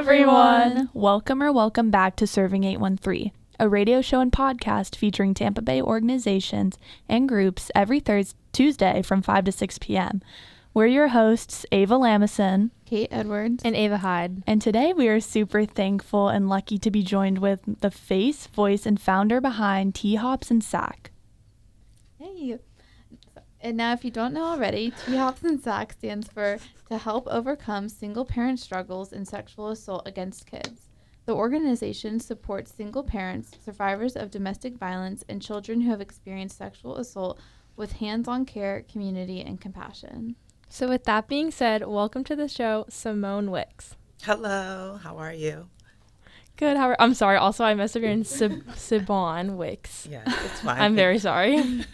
everyone! Welcome back to Serving 813, a radio show and podcast featuring Tampa Bay organizations and groups every Tuesday from 5 to 6 p.m. We're your hosts, Ava Lamison, Kate Edwards, and Ava Hyde. And today we are super thankful and lucky to be joined with the face, voice, and founder behind THOSPS and SAAK. Hey! And now if you don't know already, THOSPS and SAAK stands for To Help Overcome Single Parent Struggles in Sexual Assault Against Kids. The organization supports single parents, survivors of domestic violence, and children who have experienced sexual assault with hands-on care, community, and compassion. So with that being said, welcome to the show, Simone Wicks. Hello, how are you? Good. I'm sorry. Also, I messed up your name, Simone Wicks. Yeah, it's fine. I'm very sorry.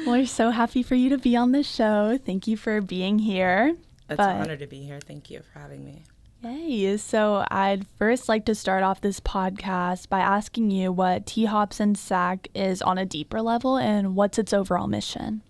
We're so happy for you to be on the show. Thank you for being here. It's an honor to be here. Thank you for having me. Yay. So I'd first like to start off this podcast by asking you what THOSPS and SAAK is on a deeper level and what's its overall mission.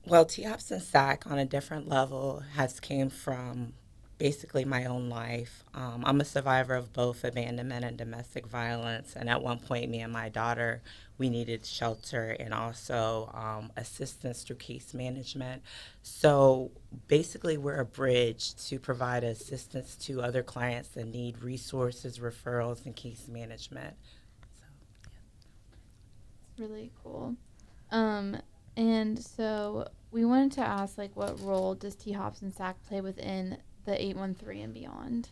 Well, THOSPS and SAAK on a different level has came from basically my own life. I'm a survivor of both abandonment and domestic violence. And at one point, me and my daughter, we needed shelter and also assistance through case management. So basically, we're a bridge to provide assistance to other clients that need resources, referrals, and case management. So, yeah. It's really cool. And so we wanted to ask, what role does THOSPS and SAAK play within the 813 and beyond?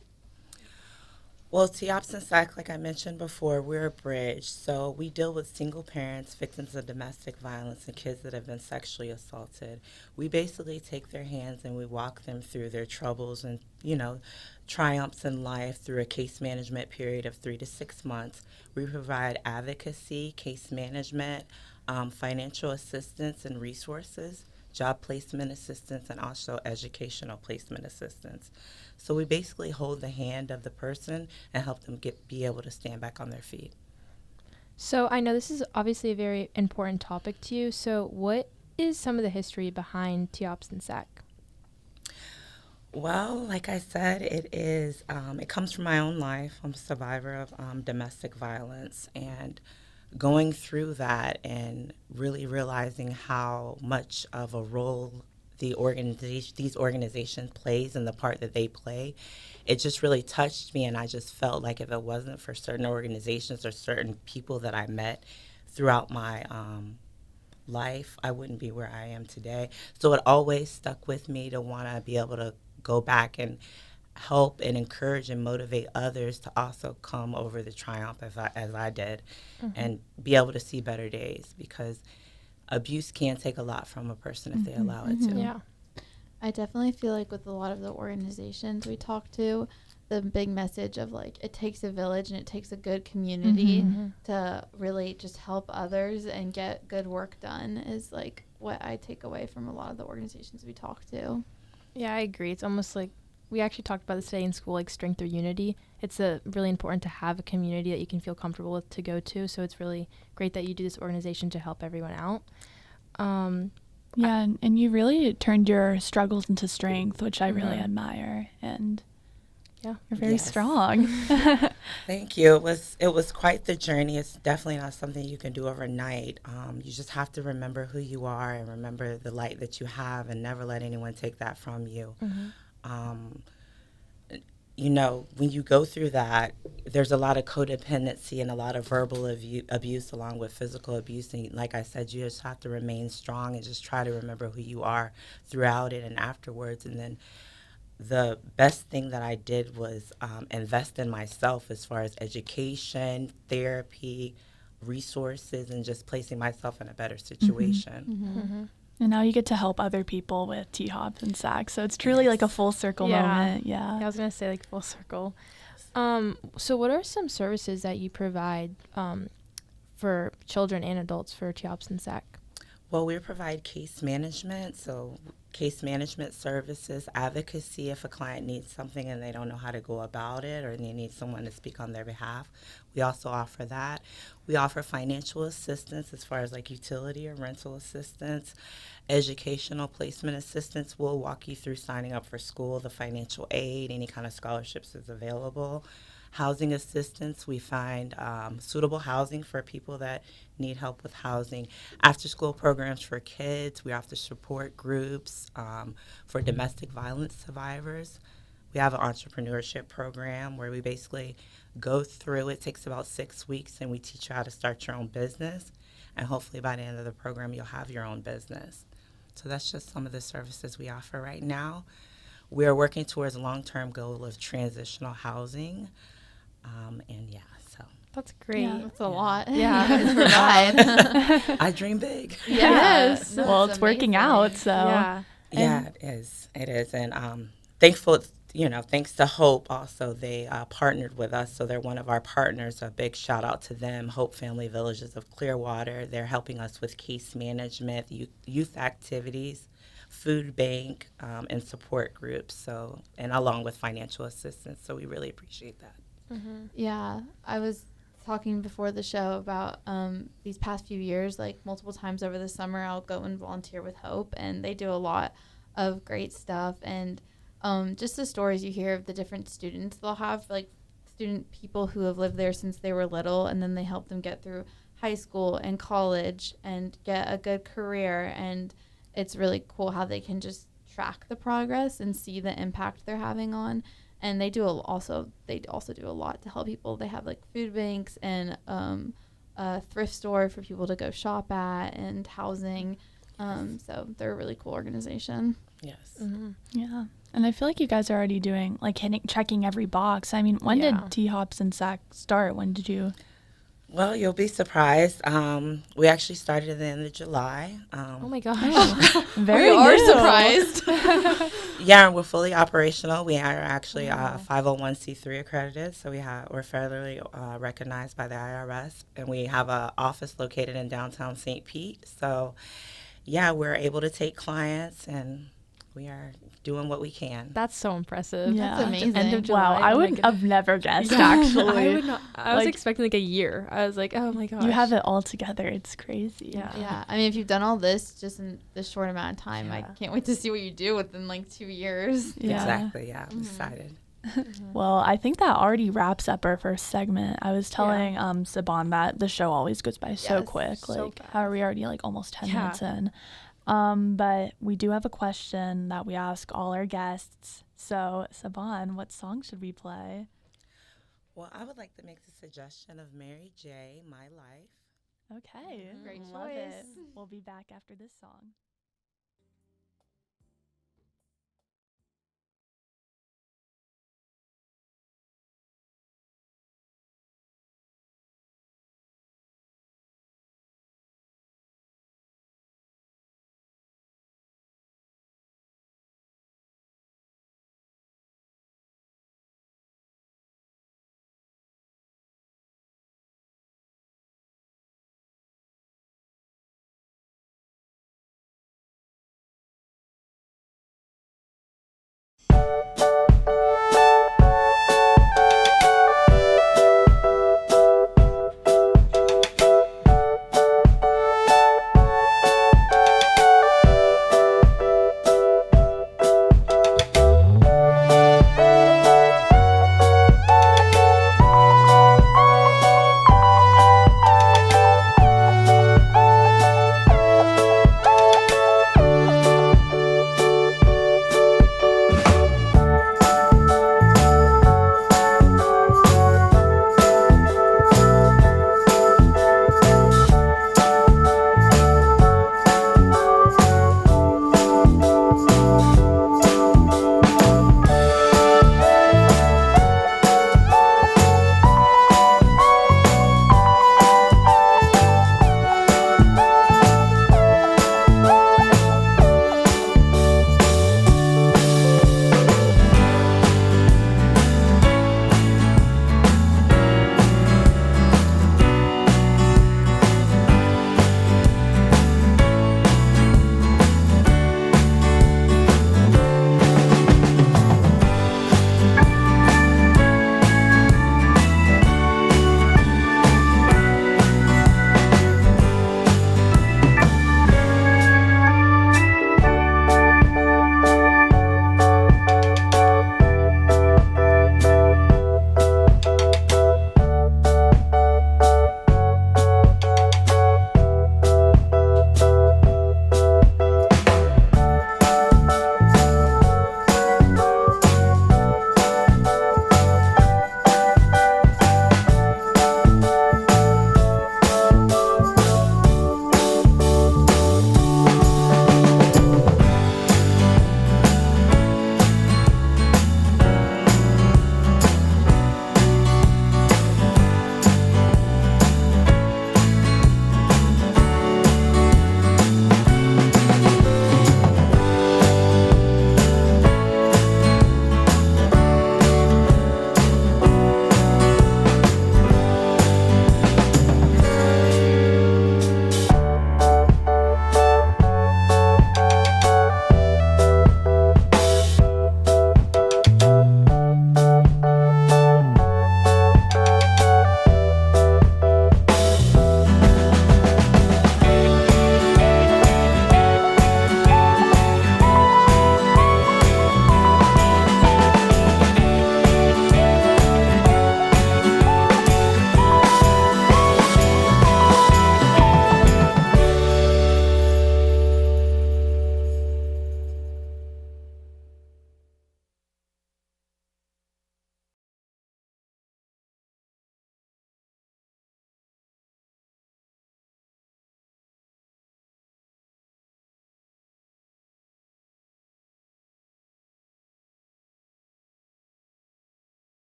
Well, THOSPS and SAAK, like I mentioned before, we're a bridge. So we deal with single parents, victims of domestic violence, and kids that have been sexually assaulted. We basically take their hands and we walk them through their troubles and, triumphs in life through a case management period of 3 to 6 months. We provide advocacy, case management, financial assistance and resources, job placement assistance, and also educational placement assistance. So we basically hold the hand of the person and help them be able to stand back on their feet. So I know this is obviously a very important topic to you. So what is some of the history behind THOSPS and SAAK? Well, like I said, it comes from my own life. I'm a survivor of domestic violence, and going through that and really realizing how much of a role these organizations plays and the part that they play, it just really touched me. And I just felt like if it wasn't for certain organizations or certain people that I met throughout my life, I wouldn't be where I am today. So it always stuck with me to want to be able to go back and help and encourage and motivate others to also come over the triumph as I did, and be able to see better days, because abuse can take a lot from a person if they allow it to. Yeah. I definitely feel like with a lot of the organizations we talk to, the big message of it takes a village and it takes a good community to really just help others and get good work done is what I take away from a lot of the organizations we talk to. Yeah, I agree. It's almost like we actually talked about this today in school, strength through unity. It's really important to have a community that you can feel comfortable with to go to. So it's really great that you do this organization to help everyone out. Yeah, and you really turned your struggles into strength, which I really admire. And yeah, you're very strong. Thank you. It was quite the journey. It's definitely not something you can do overnight. You just have to remember who you are and remember the light that you have and never let anyone take that from you. When you go through that, there's a lot of codependency and a lot of verbal abuse along with physical abuse. And like I said, you just have to remain strong and just try to remember who you are throughout it and afterwards. And then the best thing that I did was invest in myself as far as education, therapy, resources, and just placing myself in a better situation. And now you get to help other people with THOSPS and SAAK. So it's truly like a full circle moment. Yeah. I was going to say full circle. So what are some services that you provide for children and adults for THOSPS and SAAK? Well, we provide case management, so case management services, advocacy if a client needs something and they don't know how to go about it or they need someone to speak on their behalf. We also offer that. We offer financial assistance as far as like utility or rental assistance, educational placement assistance. We'll walk you through signing up for school, the financial aid, any kind of scholarships is available. Housing assistance, we find suitable housing for people that need help with housing. After school programs for kids, we offer support groups for domestic violence survivors. We have an entrepreneurship program where we basically go through, it takes about 6 weeks, and we teach you how to start your own business. And hopefully by the end of the program, you'll have your own business. So that's just some of the services we offer right now. We are working towards a long-term goal of transitional housing. And yeah, so That's great. Yeah. That's a lot. Yeah. You guys provide. I dream big. Yes. no, Well, it's it's working amazing. out, so. Yeah. Yeah, it is. It is. And thankful, thanks to Hope also, they partnered with us. So they're one of our partners. A big shout out to them, Hope Family Villages of Clearwater. They're helping us with case management, youth activities, food bank, and support groups. So, and along with financial assistance. So we really appreciate that. Mm-hmm. Yeah, I was talking before the show about these past few years, like multiple times over the summer, I'll go and volunteer with Hope, and they do a lot of great stuff. And just the stories you hear of the different students, they'll have like student people who have lived there since they were little, and then they help them get through high school and college and get a good career. And it's really cool how they can just track the progress and see the impact they're having on. And they also do a lot to help people. They have like food banks and a thrift store for people to go shop at and housing. So they're a really cool organization. Yes. Mm-hmm. Yeah. And I feel like you guys are already doing, like, checking every box. I mean, when Yeah. did THOSPS and SAAK start? When did you? Well, you'll be surprised. We actually started at the end of July. Oh my gosh. Very we are new. surprised. Yeah, we're fully operational. We are actually 501c3 accredited, so we're federally recognized by the IRS, and we have an office located in downtown St. Pete. So, yeah, we're able to take clients, and we are doing what we can. That's so impressive. Yeah. That's amazing. End of July. Wow, I oh my would goodness. have never guessed, Yeah. actually. I would not. I was Like- expecting like a year. I was like, oh my gosh. You have it all together. It's crazy. Yeah. Yeah, I mean, if you've done all this just in this short amount of time, I Yeah. can't wait to see what you do within like 2 years. Yeah. Exactly, yeah. I'm excited. Well, I think that already wraps up our first segment. I was telling Saban that the show always goes by so Yes, quick. so Like, fast. how are we already like almost 10 Yeah. minutes in? But we do have a question that we ask all our guests. So, Saban, what song should we play? Well, I would like to make the suggestion of Mary J., My Life. Okay. Great Love it. choice. We'll be back after this song.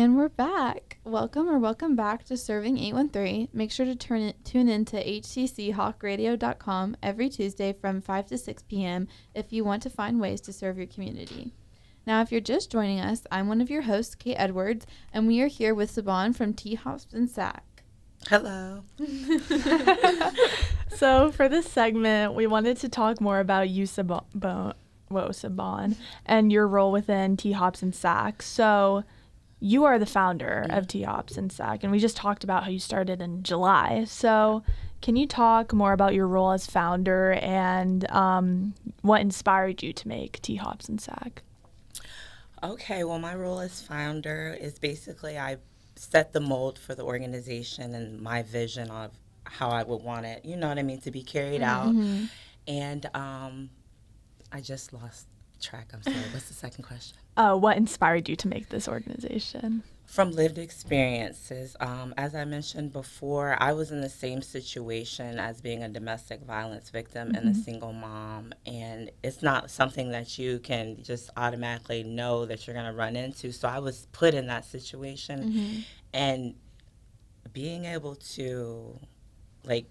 And we're back. Welcome back to Serving 813. Make sure to tune in to hcchawkradio.com every Tuesday from 5 to 6 p.m. if you want to find ways to serve your community. Now, if you're just joining us, I'm one of your hosts, Kate Edwards, and we are here with Saban from THOSPS and SAAK. Hello. So for this segment, we wanted to talk more about you, Saban, and your role within THOSPS and SAAK. So you are the founder of THOSPS and SAAK, and we just talked about how you started in July. So can you talk more about your role as founder and what inspired you to make THOSPS and SAAK? Okay, well, my role as founder is basically I set the mold for the organization and my vision of how I would want it, you know what I mean, to be carried out. And I just lost track. I'm sorry. What's the second question? What inspired you to make this organization? From lived experiences. As I mentioned before, I was in the same situation as being a domestic violence victim and a single mom. And it's not something that you can just automatically know that you're going to run into. So I was put in that situation. And being able to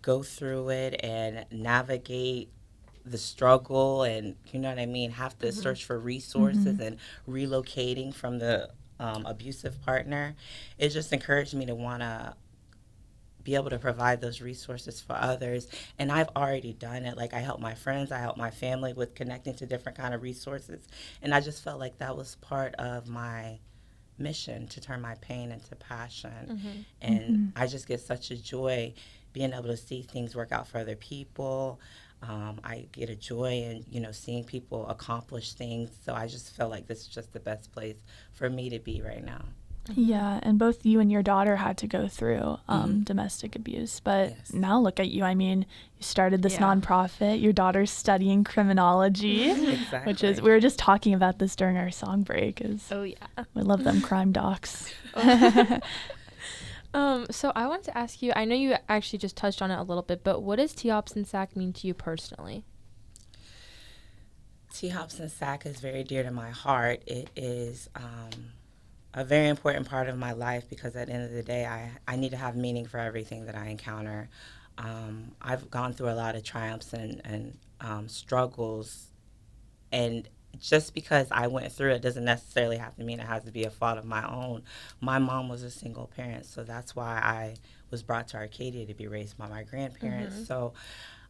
go through it and navigate the struggle and, you know what I mean, have to search for resources and relocating from the abusive partner, it just encouraged me to want to be able to provide those resources for others. And I've already done it. I help my friends, I help my family with connecting to different kind of resources. And I just felt like that was part of my mission, to turn my pain into passion. And I just get such a joy being able to see things work out for other people. I get a joy in, seeing people accomplish things. So I just felt like this is just the best place for me to be right now. Yeah, and both you and your daughter had to go through domestic abuse. But now look at you. I mean, you started this nonprofit. Your daughter's studying criminology, Exactly. which is, we were just talking about this during our song break. We love them crime docs. So I wanted to ask you, I know you actually just touched on it a little bit, but what does THOSPS and SAAK mean to you personally? THOSPS and SAAK is very dear to my heart. It is a very important part of my life because at the end of the day, I need to have meaning for everything that I encounter. I've gone through a lot of triumphs and struggles, and just because I went through it doesn't necessarily have to mean it has to be a fault of my own. My mom was a single parent, so that's why I was brought to Arcadia to be raised by my grandparents. So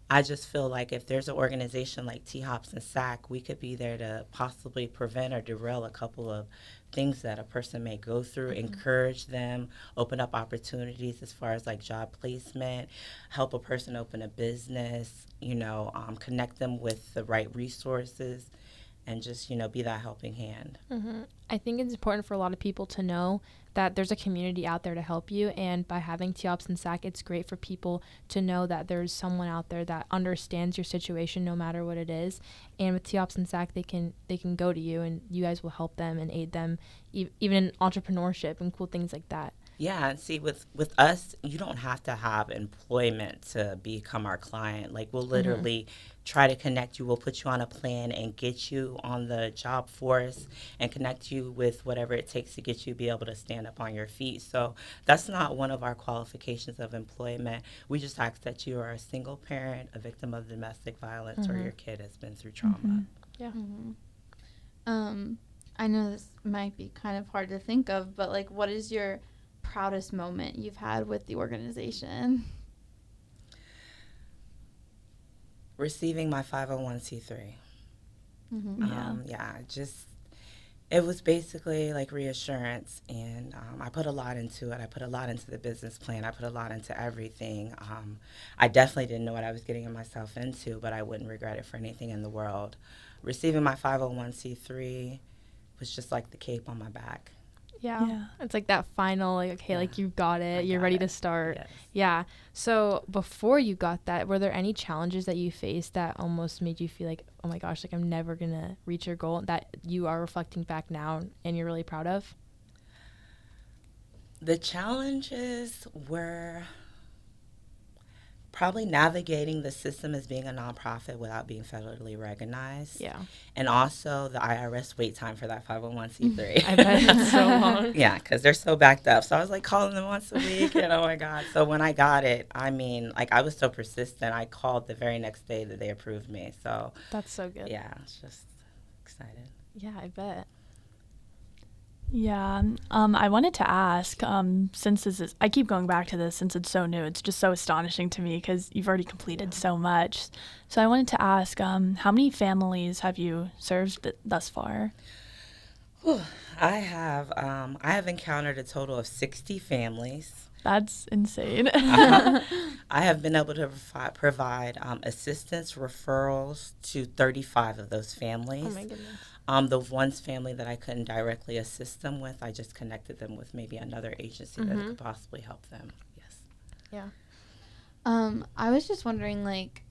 I just feel like if there's an organization like THOSPS and SAAK, we could be there to possibly prevent or derail a couple of things that a person may go through, encourage them, open up opportunities as far as job placement, help a person open a business, connect them with the right resources, and just, be that helping hand. I think it's important for a lot of people to know that there's a community out there to help you, and by having THOSPS and SAAK, it's great for people to know that there's someone out there that understands your situation no matter what it is. And with THOSPS and SAAK, they can go to you, and you guys will help them and aid them, even in entrepreneurship and cool things like that. Yeah, and see, with us, you don't have to have employment to become our client. We'll literally try to connect you. We'll put you on a plan and get you on the job force and connect you with whatever it takes to get you to be able to stand up on your feet. So that's not one of our qualifications of employment. We just ask that you are a single parent, a victim of domestic violence, or your kid has been through trauma. Yeah. I know this might be kind of hard to think of, but what is your proudest moment you've had with the organization? Receiving my 501c3. It was basically reassurance, and I put a lot into it. I put a lot into the business plan. I put a lot into everything. I definitely didn't know what I was getting myself into, but I wouldn't regret it for anything in the world. Receiving my 501c3 was just like the cape on my back. Yeah. It's that final, you got it. You're ready to start. Yes. Yeah. So before you got that, were there any challenges that you faced that almost made you feel like, oh my gosh, I'm never going to reach your goal, that you are reflecting back now and you're really proud of? The challenges were Probably navigating the system as being a nonprofit without being federally recognized. Yeah. And also the IRS wait time for that 501c3. I bet it's so long. Yeah, because they're so backed up. So I was like calling them once a week, and oh my God. So when I got it, I mean, like I was so persistent. I called the very next day that they approved me. So That's so good. yeah, it's just excited. Yeah, I bet. Yeah, I wanted to ask, since this is, I keep going back to this since it's so new, it's just so astonishing to me because you've already completed so much. So I wanted to ask, how many families have you served thus far? Whew. I have encountered a total of 60 families. That's insane. I have been able to provide assistance referrals to 35 of those families. Oh my goodness. The one's family that I couldn't directly assist them with, I just connected them with maybe another agency that could possibly help them. Yes. Yeah. I was just wondering, like,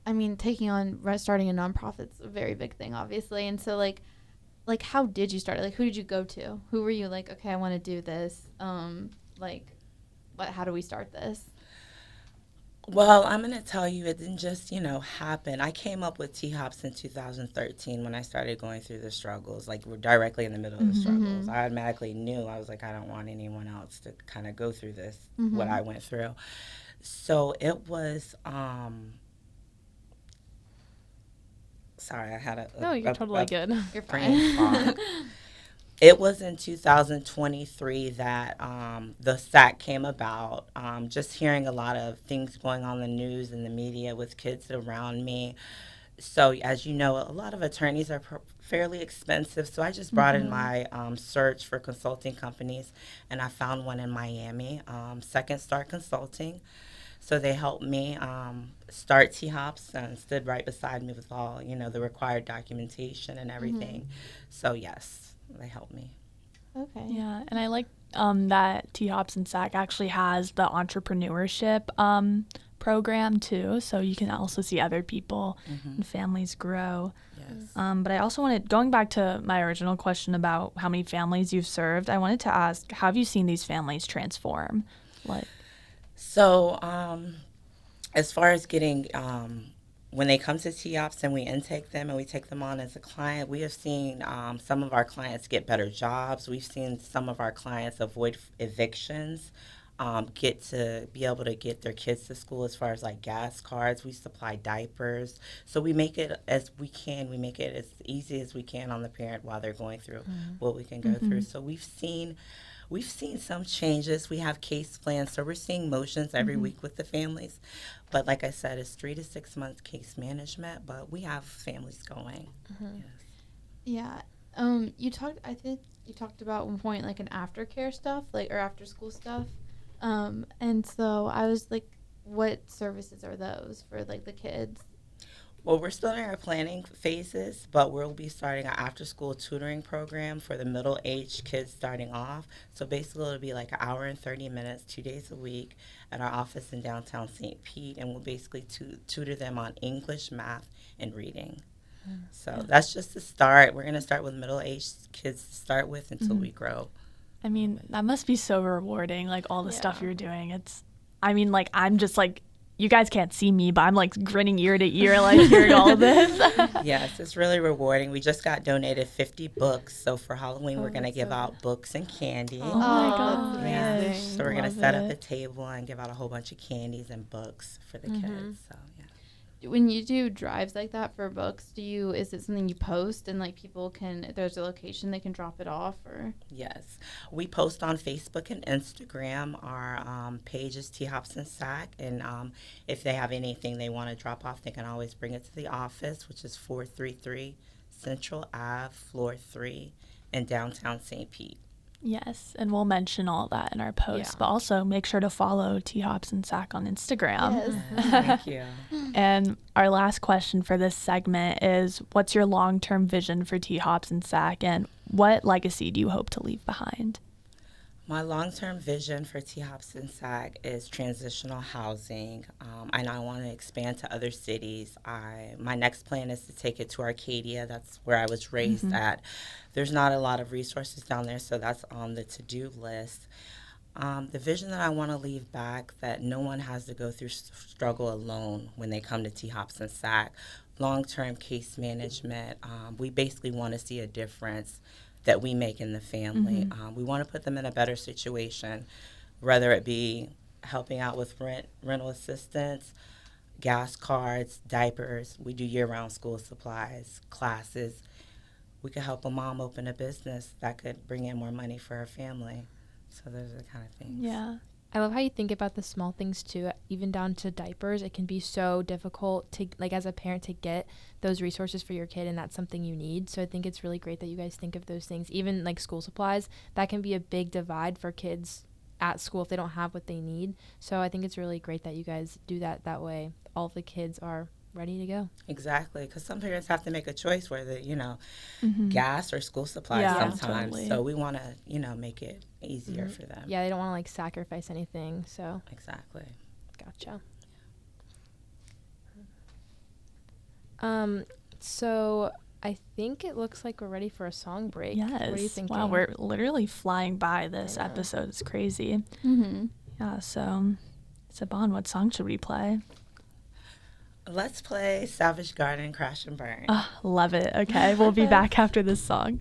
I mean, starting a nonprofit's a very big thing, obviously. And so, like, how did you start it? Like, who did you go to? Who were you like, okay, I want to do this? How do we start this? Well, I'm going to tell you, it didn't just, happen. I came up with THOSPS in 2013 when I started going through the struggles, like we're directly in the middle of the struggles. I automatically knew, I was like, I don't want anyone else to kind of go through this, what I went through. So it was, sorry, I had No, you're totally good. You're brain fine. fog. It was in 2023 that the SAAK came about. Just hearing a lot of things going on in the news and the media with kids around me. So, as you know, a lot of attorneys are fairly expensive. So I just brought in my search for consulting companies, and I found one in Miami, Second Star Consulting. So they helped me start THOSPS and stood right beside me with all, the required documentation and everything. So, yes. They helped me. Okay. Yeah, and I like that THOPS and SAAK actually has the entrepreneurship program too, so you can also see other people and families grow. Yes. But I also going back to my original question about how many families you've served, I wanted to ask, how have you seen these families transform? So, as far as getting when they come to THOPS and we intake them and we take them on as a client, we have seen some of our clients get better jobs. We've seen some of our clients avoid evictions, get to be able to get their kids to school as far as like gas cards. We supply diapers. So we make it as we can. We make it as easy as we can on the parent while they're going through what we can go through. So we've seen some changes. We have case plans, so we're seeing motions every week with the families. But like I said, it's 3 to 6 months case management, but we have families going. Yeah. Yes. I think you talked about one point, like an aftercare stuff, or after school stuff. And so I was like, what services are those for like the kids? Well, we're still in our planning phases, but we'll be starting our after-school tutoring program for the middle-aged kids starting off. So basically, it'll be like an hour and 30 minutes, 2 days a week at our office in downtown St. Pete, and we'll basically tutor them on English, math, and reading. So that's just the start. We're going to start with middle-aged kids to start with until we grow. I mean, that must be so rewarding, like all the stuff you're doing. I'm just like, you guys can't see me, but I'm like grinning ear to ear, like hearing all of this. Yes, it's really rewarding. We just got donated 50 books. So for Halloween, we're going to give out books and candy. Oh my God. Yeah. Amazing. So we're going to Love set up it. a table and give out a whole bunch of candies and books for the kids. So, yeah. When you do drives like that for books, is it something you post and like people if there's a location they can drop it off, or? Yes. We post on Facebook and Instagram. Our page is THOPS and SAAK. And if they have anything they want to drop off, they can always bring it to the office, which is 433 Central Ave, floor 3 in downtown St. Pete. Yes, and we'll mention all that in our post, but also make sure to follow THOPS and SAAK on Instagram. Yes. Thank you. And our last question for this segment is, what's your long-term vision for THOPS and SAAK, and what legacy do you hope to leave behind? My long-term vision for THOPS and SAAK is transitional housing, and I want to expand to other cities. My next plan is to take it to Arcadia. That's where I was raised at. There's not a lot of resources down there, so that's on the to-do list. The vision that I want to leave back, that no one has to go through struggle alone when they come to THOSPS and SAAK. Long-term case management. We basically want to see a difference that we make in the family. We want to put them in a better situation, whether it be helping out with rental assistance, gas cards, diapers. We do year-round school supplies, classes. We could help a mom open a business that could bring in more money for her family. So those are the kind of things. Yeah. I love how you think about the small things too, even down to diapers. It can be so difficult to, like, as a parent, to get those resources for your kid, and that's something you need. So I think it's really great that you guys think of those things. Even like school supplies, that can be a big divide for kids at school if they don't have what they need. So I think it's really great that you guys do that way. All of the kids are ready to go. Exactly, because some parents have to make a choice whether, Mm-hmm. gas or school supplies Yeah, sometimes. totally. So we want to, make it easier for them. Yeah, they don't want to like sacrifice anything. So Exactly. gotcha. So I think it looks like we're ready for a song break. Yes. What are you thinking? Wow, we're literally flying by this Yeah. episode. It's crazy. Mm-hmm. Yeah, so Saban, what song should we play? Let's play Savage Garden, Crash and Burn. Love it. Okay, we'll be back after this song.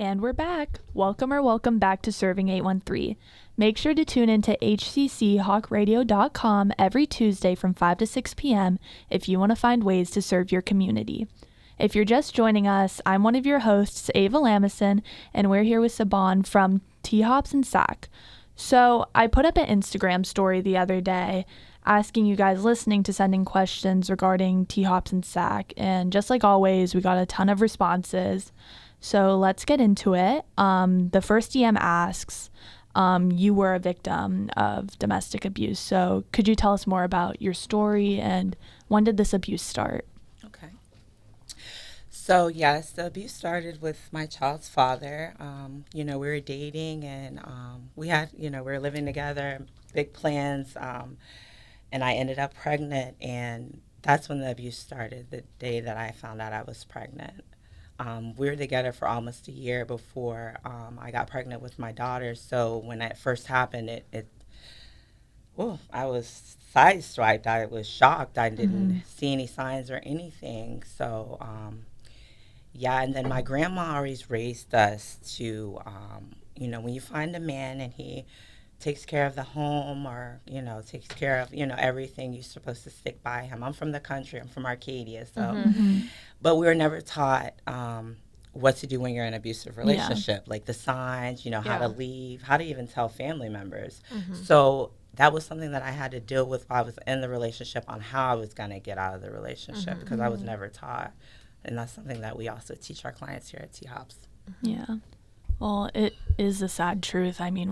And we're back. Welcome back to Serving 813. Make sure to tune in to hccHawkRadio.com every Tuesday from 5 to 6 p.m. if you want to find ways to serve your community. If you're just joining us, I'm one of your hosts, Ava Lamison, and we're here with Saban from THOSPS and SAAK. So I put up an Instagram story the other day asking you guys listening to send in questions regarding THOSPS and SAAK, and just like always, we got a ton of responses. So let's get into it. The first DM asks, you were a victim of domestic abuse. So could you tell us more about your story and when did this abuse start? Okay. So, yes, the abuse started with my child's father. We were dating and we had, we were living together, big plans, and I ended up pregnant. And that's when the abuse started, the day that I found out I was pregnant. We were together for almost a year before I got pregnant with my daughter. So when that first happened, I was sideswiped. I was shocked. I didn't see any signs or anything. So, and then my grandma always raised us to, when you find a man and he takes care of the home or, takes care of, everything, you're supposed to stick by him. I'm from the country. I'm from Arcadia. So, but we were never taught what to do when you're in an abusive relationship, like the signs, how to leave, how to even tell family members. So that was something that I had to deal with while I was in the relationship on how I was going to get out of the relationship because I was never taught. And that's something that we also teach our clients here at THOSPS. Yeah. Well, it is a sad truth. I mean,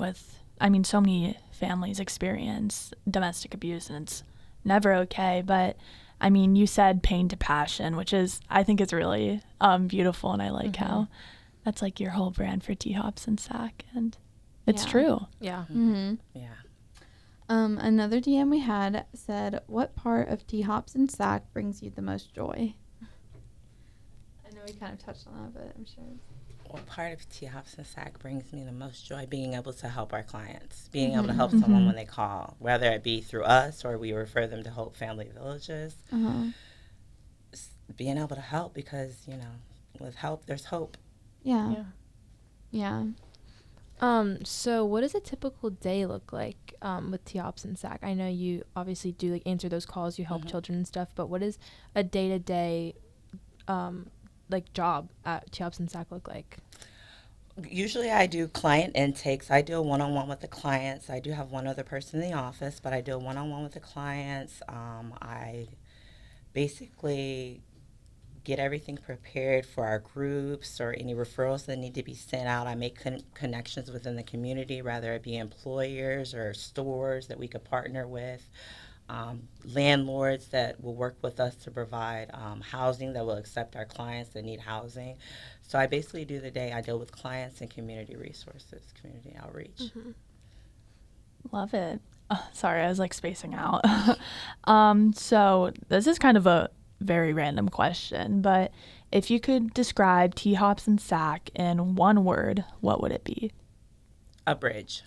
so many families experience domestic abuse and it's never okay. But I mean, you said pain to passion, which I think is really beautiful. And I like how that's like your whole brand for THOSPS and SAAK. And it's true. Yeah. Yeah. Another DM we had said, what part of THOSPS and SAAK brings you the most joy? I know we kind of touched on that, but I'm sure. What part of THOSPS and SAAK brings me the most joy? Being able to help our clients, being able to help someone when they call, whether it be through us or we refer them to Hope Family Villages. Being able to help because, with help, there's hope. Yeah. So what does a typical day look like with THOSPS and SAAK? I know you obviously do like answer those calls, you help children and stuff, but what does a day-to-day job at THOSPS and SAAK look like? Usually I do client intakes. I do a one-on-one with the clients. I do have one other person in the office, but I do a one-on-one with the clients. I basically get everything prepared for our groups or any referrals that need to be sent out. I make connections within the community, whether it be employers or stores that we could partner with, landlords that will work with us to provide housing that will accept our clients that need housing. So I basically do the day. I deal with clients and community resources, community outreach. Love it. Sorry, I was like spacing out. So this is kind of a very random question, but if you could describe THOSPS and SAAK in one word, what would it be? A bridge.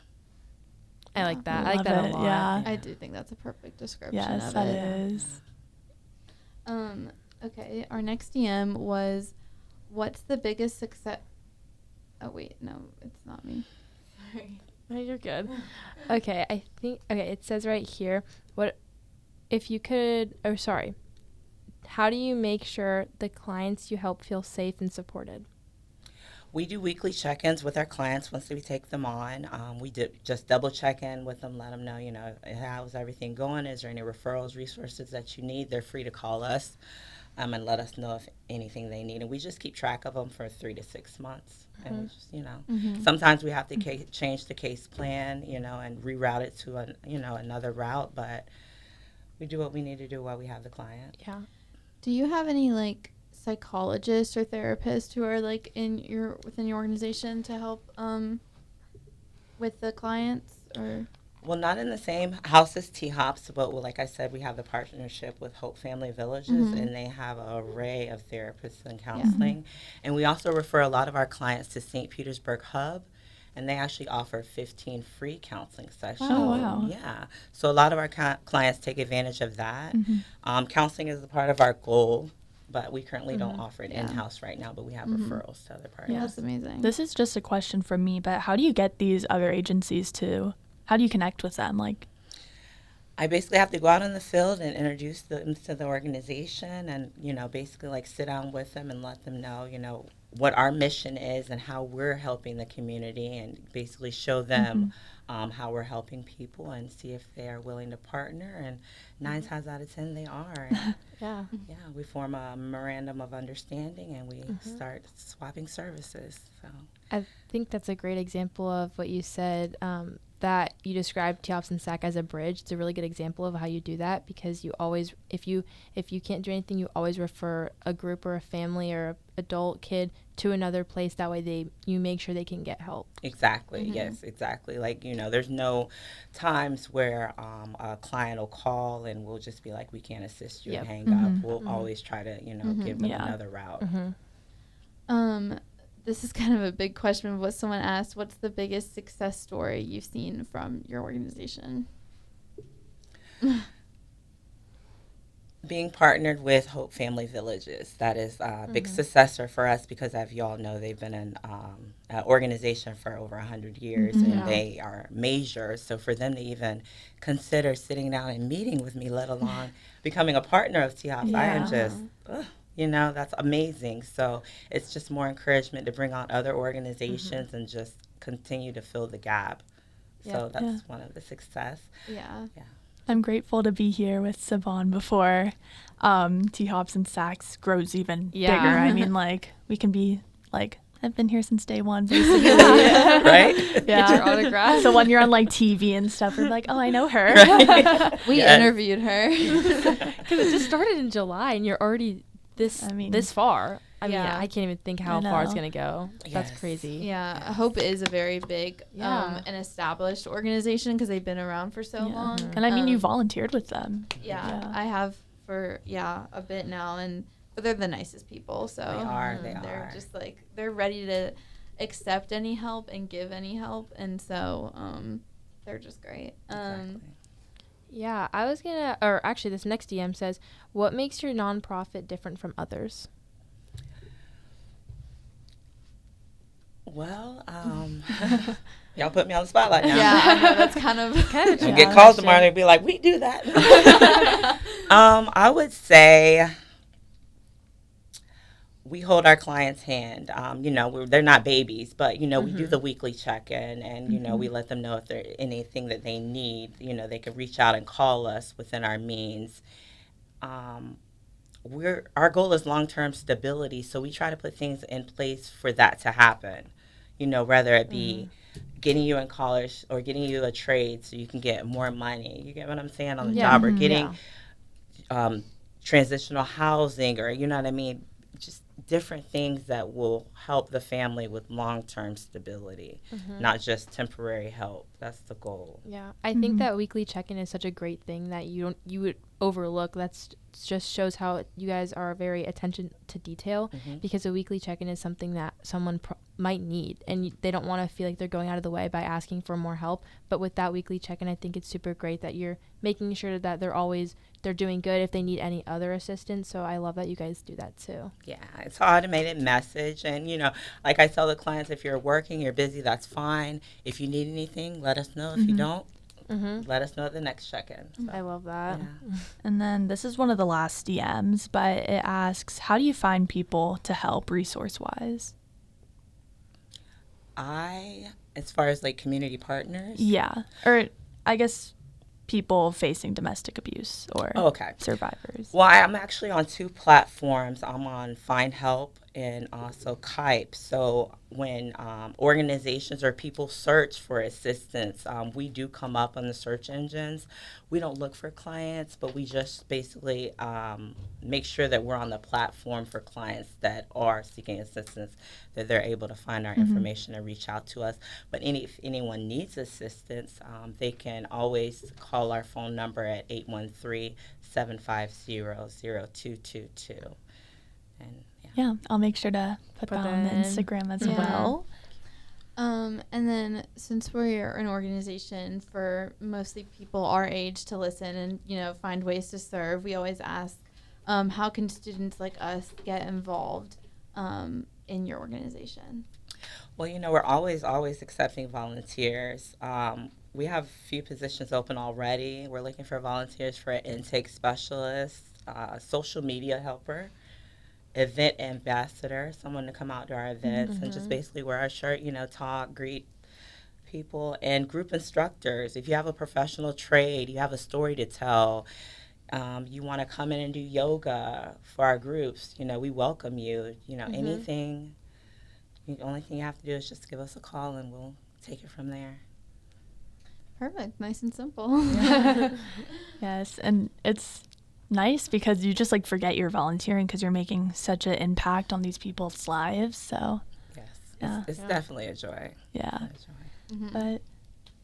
I like that. I Love like that it, a lot. yeah. I do think that's a perfect description Yes, of that it. is. Okay, our next DM was, what's the biggest success? Oh, wait, no, it's not me. Sorry. No, you're good. Okay, it says right here, how do you make sure the clients you help feel safe and supported? We do weekly check-ins with our clients once we take them on. We just double check in with them, let them know, how's everything going? Is there any referrals, resources that you need? They're free to call us and let us know if anything they need. And we just keep track of them for 3 to 6 months. And we just, sometimes we have to change the case plan, and reroute it to another route. But we do what we need to do while we have the client. Yeah. Do you have any psychologists or therapists who are within your organization to help with the clients or? Well, not in the same house as THOSPS, but like I said, we have the partnership with Hope Family Villages, and they have an array of therapists and counseling. And we also refer a lot of our clients to St. Petersburg Hub, and they actually offer 15 free counseling sessions. Oh, wow. Yeah. So a lot of our clients take advantage of that. Counseling is a part of our goal but we currently don't offer it Yeah. in-house right now, but we have referrals to other partners. That's amazing. This is just a question from me, but how do you get these other agencies how do you connect with them? Like, I basically have to go out in the field and introduce them to the organization and, basically like sit down with them and let them know, what our mission is and how we're helping the community and basically show them how we're helping people and see if they are willing to partner. And 9 times out of 10, they are. And Yeah. yeah, we form a memorandum of understanding and we start swapping services. So I think that's a great example of what you said, that you described THOSPS and SAAK as a bridge. It's a really good example of how you do that, because you always, if you can't do anything, you always refer a group or a family or a adult kid to another place. That way you make sure they can get help. exactly, yes, exactly. Like, there's no times where a client will call and we'll just be like, we can't assist you and hang up. We'll always try to, give them another route. This is kind of a big question, but someone asked, what's the biggest success story you've seen from your organization? Being partnered with Hope Family Villages. That is a big successor for us because, as you all know, they've been an organization for over 100 years and they are major. So for them to even consider sitting down and meeting with me, let alone becoming a partner of THOSPS, I am just, that's amazing. So it's just more encouragement to bring on other organizations and just continue to fill the gap. So that's one of the success. Yeah. I'm grateful to be here with Savon before THOSPS and SAAK grows even bigger. I mean, like, we can be like, I've been here since day one, basically. Right? Yeah. Get your autograph. So when you're on like TV and stuff, we're like, oh, I know her. Right. We interviewed her. Because it just started in July and you're already this far. I mean, I can't even think how far it's going to go. That's crazy. Yeah, Hope is a very big and established organization because they've been around for so long. And I mean, you volunteered with them. Yeah, I have for a bit now, but they're the nicest people. So they're just like, they're ready to accept any help and give any help, and so they're just great. Exactly. Yeah, I was gonna, or actually, this next DM says, what makes your nonprofit different from others? Well, y'all put me on the spotlight now. Yeah, I know, that's kind of I'll get calls tomorrow and they'll be like, we do that. I would say we hold our client's hand. They're not babies, but, we do the weekly check-in and, we let them know if there's anything that they need, they can reach out and call us within our means. Our goal is long-term stability, so we try to put things in place for that to happen. Whether it be getting you in college or getting you a trade so you can get more money. You get what I'm saying on the job, or getting transitional housing, or you know what I mean, just different things that will help the family with long-term stability, not just temporary help. That's the goal. Yeah, I think that weekly check-in is such a great thing that you would overlook. That's just shows how you guys are very attention to detail, because a weekly check-in is something that someone might need, and they don't want to feel like they're going out of the way by asking for more help. But with that weekly check-in, I think it's super great that you're making sure that they're doing good if they need any other assistance. So I love that you guys do that too. Yeah, it's an automated message, and like I tell the clients, if you're working, you're busy, that's fine. If you need anything, let us know. If you don't, let us know at the next check-in. So, I love that. Yeah. And then this is one of the last DMs, but it asks, how do you find people to help resource-wise? As far as like community partners? Yeah. Or I guess people facing domestic abuse or survivors. Well, I'm actually on 2 platforms. I'm on Find Help and also Kype. So when organizations or people search for assistance, we do come up on the search engines. We don't look for clients, but we just basically make sure that we're on the platform for clients that are seeking assistance, that they're able to find our information and reach out to us. But if anyone needs assistance, they can always call our phone number at 813-750-0222. And yeah, I'll make sure to put that on the Instagram as well. And then since we're an organization for mostly people our age to listen and, find ways to serve, we always ask How can students like us get involved in your organization? Well, we're always accepting volunteers. We have a few positions open already. We're looking for volunteers for an intake specialist, social media helper, event ambassador, someone to come out to our events and just basically wear our shirt, talk, greet people, and group instructors. If you have a professional trade, you have a story to tell, you want to come in and do yoga for our groups, we welcome you. Anything, the only thing you have to do is just give us a call and we'll take it from there. Perfect. Nice and simple. Yes, and it's nice because you just like forget you're volunteering because you're making such an impact on these people's lives. So Yes, yeah, it's definitely a joy. yeah. A joy. But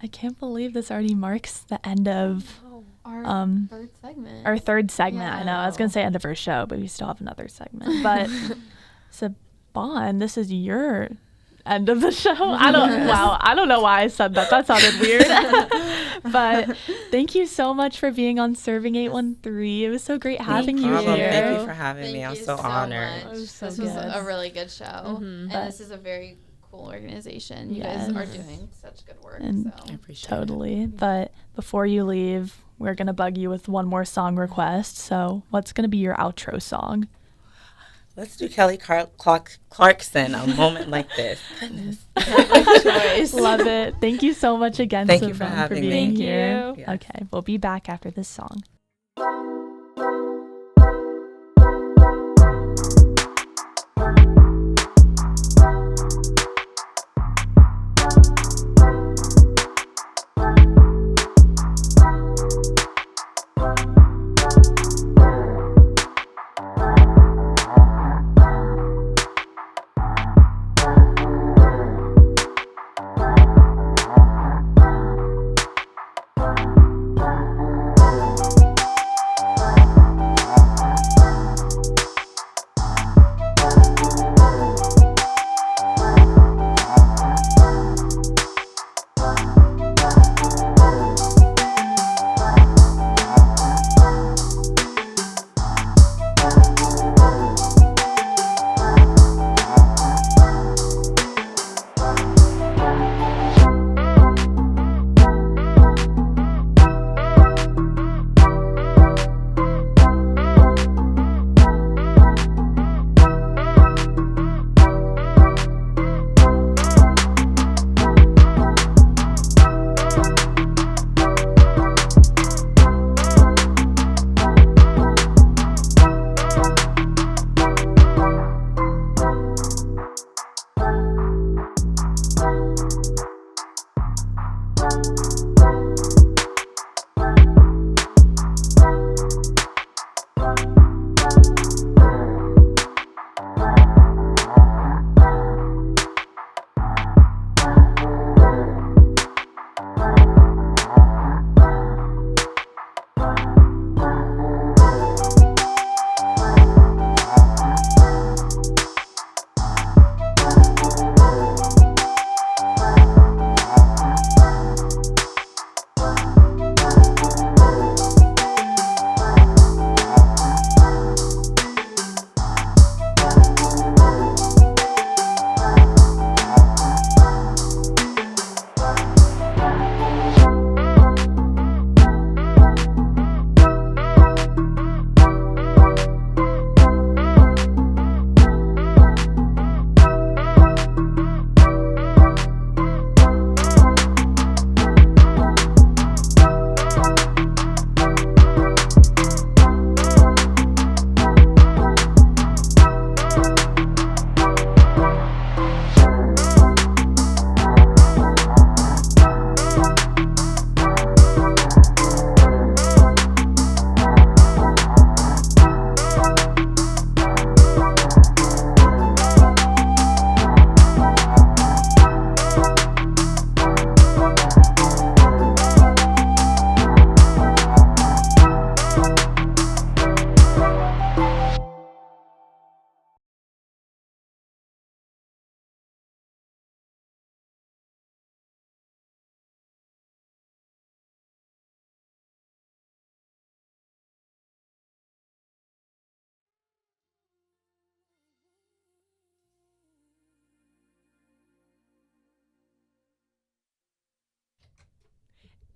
I can't believe this already marks the end of Our third segment. our third segment. I know I was Yeah. gonna say end of our show, but we still have another segment. But Saban, this is your end of the show. I don't know why I said that. That sounded weird. But thank you so much for being on Serving 813. It was so great having Thank you you. here. Thank you for having Thank me. I'm you so honored. much. was so This was good. a really good show. Mhm. And this is a very cool organization. You guys Yes. are doing such good work. And I appreciate totally. But before you leave, we're gonna bug you with one more song request. So what's gonna be your outro song? Let's do Kelly Clarkson, A Moment Like This. Goodness. choice. Love it. Thank you so much again, Thank you for Saban, having me. being Thank here. you. Yes. Okay, we'll be back after this song.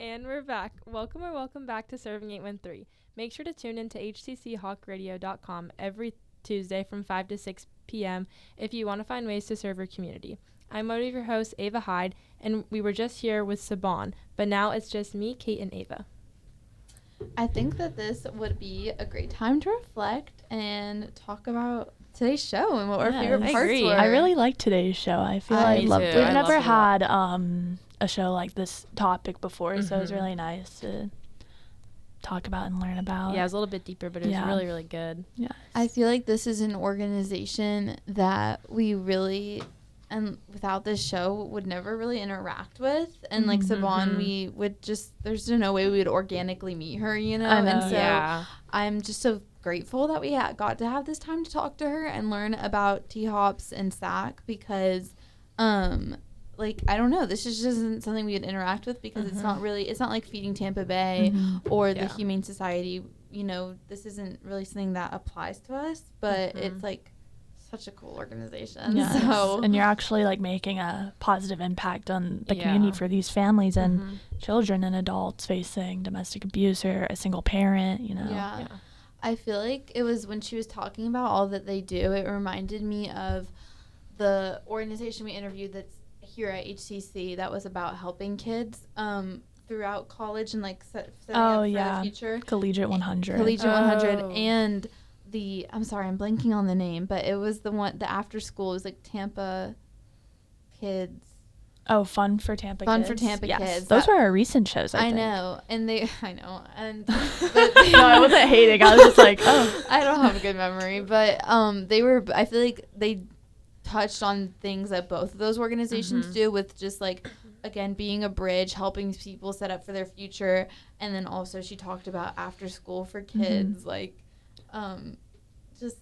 And we're back. Welcome back to Serving 813. Make sure to tune in to hcchawkradio.com every Tuesday from 5 to 6 p.m. if you want to find ways to serve your community. I'm one of your hosts, Ava Hyde, and we were just here with Saban, but now it's just me, Kate, and Ava. I think that this would be a great time to reflect and talk about today's show and what our favorite Yes. parts agree. were. I really like today's show. I feel I like loved we've it. I never loved it a lot. had a show like this topic before, so it was Mhm. really nice to talk about and learn about. Yeah, it was a little bit deeper, but it was Yeah. really, really good. Yeah. I feel like this is an organization that we really, and without this show, would never really interact with. And like Saban, we would just, there's no way we would organically meet her, you know? I know. And so Yeah. I'm just so grateful that we got to have this time to talk to her and learn about THOSPS and SAAK because, like, I don't know, this just isn't something we would interact with because it's not like Feeding Tampa Bay or the Yeah. Humane Society. You know, this isn't really something that applies to us, but it's like such a cool organization. Yes. So And you're actually like making a positive impact on the Yeah. community for these families and children and adults facing domestic abuse or a single parent, you know. yeah. I feel like it was when she was talking about all that they do, it reminded me of the organization we interviewed that's here at HCC that was about helping kids throughout college and like setting up for the future. Collegiate 100. Collegiate 100 Oh. and I'm sorry, I'm blanking on the name, but it was the after school, it was like Tampa Kids. Oh, Fun for Tampa Fun Kids. for Tampa Yes. Kids. Those were our recent shows, I think. know. And I know. And No, I wasn't hating. I was just like, oh. I don't have a good memory, but I feel like they touched on things that both of those organizations do with just like, again, being a bridge, helping people set up for their future. And then also she talked about after school for kids, like just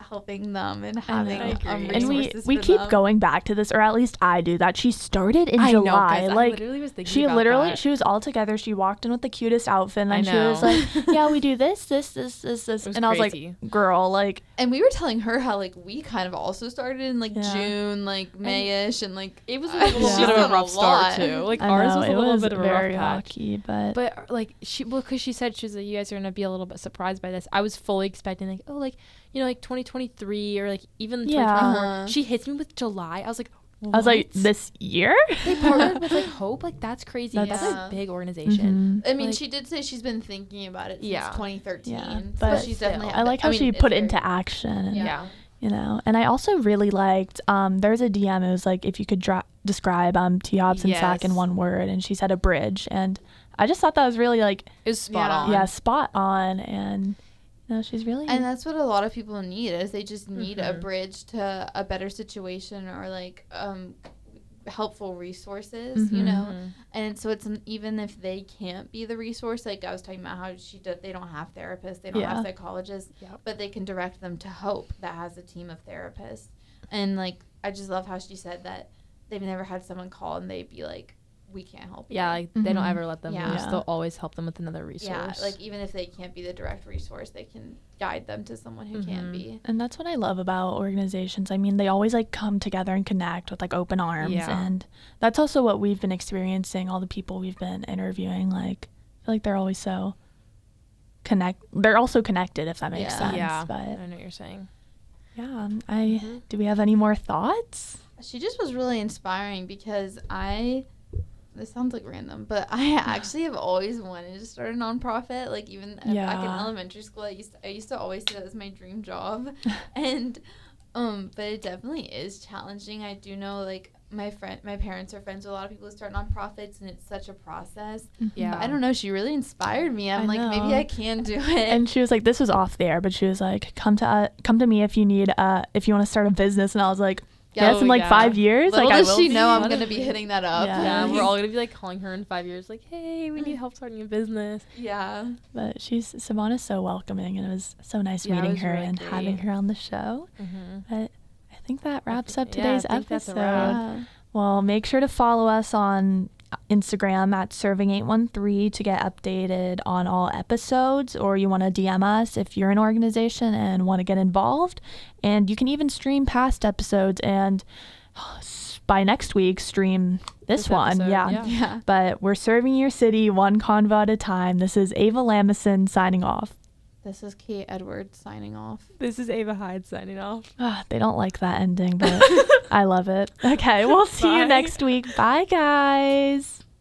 helping them and having And resources we for keep them. going back to this, or at least I do, that she started in I know, July. guys, I like literally was thinking she about literally that. she was all together. She walked in with the cutest outfit and I then she was know. like, yeah, we do this. was And I was crazy. like, girl, like And we were telling her how like we kind of also started in like Yeah. June, like Mayish, and like It was a little she's bit of done a rough start lot. too. Like I ours know, was a it little was bit of a very rough patch. rocky, but But because she said like you guys are gonna be a little bit surprised by this. I was fully expecting like like 2023 or like even 2024. Uh-huh. She hits me with July. I was like, I was like, what? this year? They partnered with like Hope. Like that's crazy. That's Yeah. a big organization. I mean, Like- she did say she's been thinking about it since Yeah. 2013. Yeah, so but she's still. definitely. I like how she it's put it very- into action. And, Yeah. you know, and I also really liked, there's a DM, it was like, if you could describe THOSPS and SAAK in Yes. one word, and she said a bridge, and I just thought that was really like, It was spot Yeah. on. yeah, spot on, and you know, she's really, And that's what a lot of people need is they just need a Mhm. bridge to a better situation or like helpful resources, you know. Mhm. And so it's even if they can't be the resource, like I was talking about how they don't have therapists, they don't Yeah. have psychologists, Yep. but they can direct them to Hope that has a team of therapists. And like I just love how she said that they've never had someone call and they'd be like, we can't help you. Yeah, like they don't Mhm. ever let them Yeah. lose. They'll always help them with another resource. Yeah, like even if they can't be the direct resource, they can guide them to someone who can be. and that's what I love about organizations. I mean, they always like come together and connect with like open arms, Yeah. and that's also what we've been experiencing. All the people we've been interviewing, like, I feel like they're always so they're also connected, if that makes Yeah. sense. Yeah, But I know what you're saying. yeah, Mhm. do we have any more thoughts? She just was really inspiring because this sounds like random, but I actually have always wanted to start a nonprofit. Like even back in Yeah. elementary school, I used to always say that was my dream job, and but it definitely is challenging. I do know like my parents are friends with a lot of people who start nonprofits, and it's such a process. Yeah. But I don't know. She really inspired me. I'm I like maybe know. I can do it. And she was like, this was off the air, but she was like, come to me if you need if you want to start a business. And I was like, yes, in like 5 years. Little like, I does will she be. know I'm What gonna if be we- hitting that up. Yeah. Yeah, we're all gonna be like calling her in 5 years, like, hey, we need help starting a business. Yeah. But Savannah's so welcoming, and it was so nice Yeah, it meeting was her really and having great. her on the show. Mm-hmm. But I think that wraps up yeah, today's I think that's a episode. wrap. Yeah. Well, make sure to follow us on Instagram at Serving813 to get updated on all episodes, or you want to DM us if you're an organization and want to get involved. And you can even stream past episodes and by next week stream this one. episode, Yeah. Yeah. But we're serving your city one convo at a time. This is Ava Lamison signing off. This is Kate Edwards signing off. This is Ava Hyde signing off. They don't like that ending, but I love it. Okay, we'll see you Bye. next week. Bye, guys.